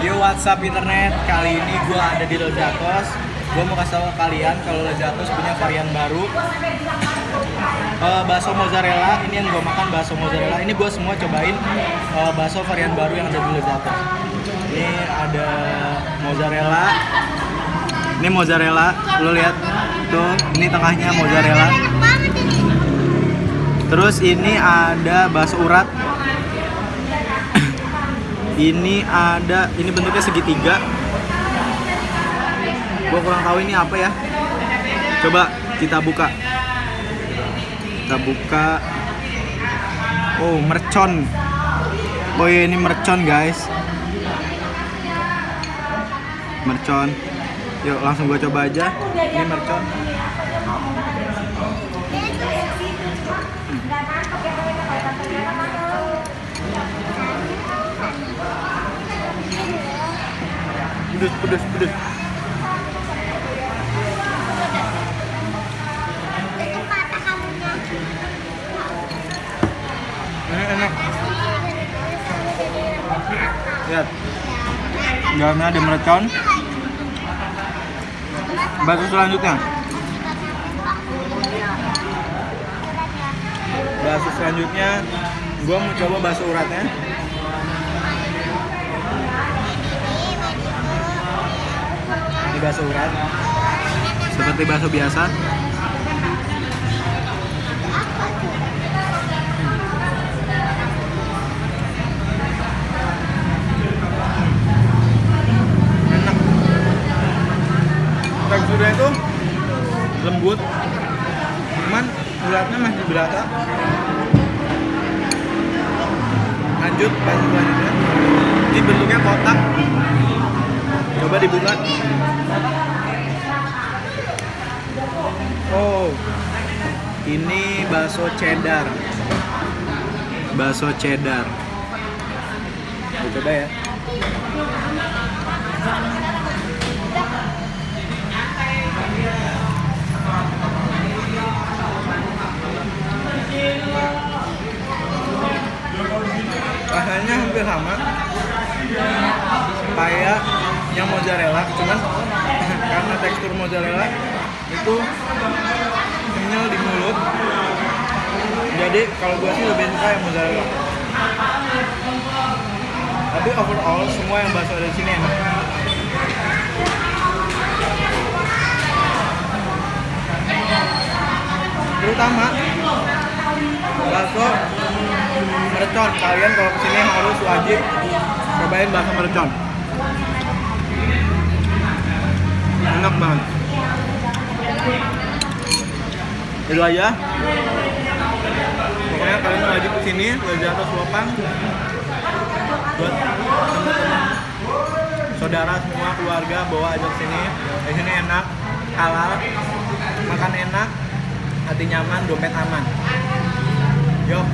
Yo, WhatsApp internet, kali ini gue ada di Lezatos. Gue mau kasih tahu ke kalian kalau Lezatos punya varian baru, bakso mozzarella. Ini yang gue makan, bakso mozzarella. Ini gue semua cobain bakso varian baru yang ada di Lezatos. Ini ada mozzarella. Ini mozzarella, lo lihat tuh, ini tengahnya mozzarella. Terus ini ada bakso urat. Ini bentuknya segitiga. Gua kurang tahu ini apa ya. Coba kita buka. Oh, mercon. Oh iya, ini mercon guys. Mercon. Yuk langsung gua coba aja. Ini mercon. Pedes. Ini enak. Lihat. Dalamnya ada mercon. Bakso selanjutnya gua mau coba bakso uratnya. Ini bakso urat, seperti bakso biasa. Enak. Teksturnya itu lembut, cuman uratnya masih berasa. Lanjut bakso selanjutnya. Ini bentuknya kotak. Coba dibuka. Oh, ini bakso cheddar. Kita coba ya. Rasanya hampir sama kayak yang mozzarella, cuman karena tekstur mozzarella itu kenyal di mulut, jadi kalau gue sih lebih suka yang mozzarella. Tapi overall semua yang bakso dari sini enak. Terutama bakso mercon. Kalian kalau kesini harus wajib cobain bakso mercon. Enak banget. Itu aja. Pokoknya kalian wajib kesini, Lezatos Lopang. Buat teman-teman, saudara semua, keluarga, bawa aja kesini. Di sini enak, halal, makan enak, hati nyaman, dompet aman. Yuk.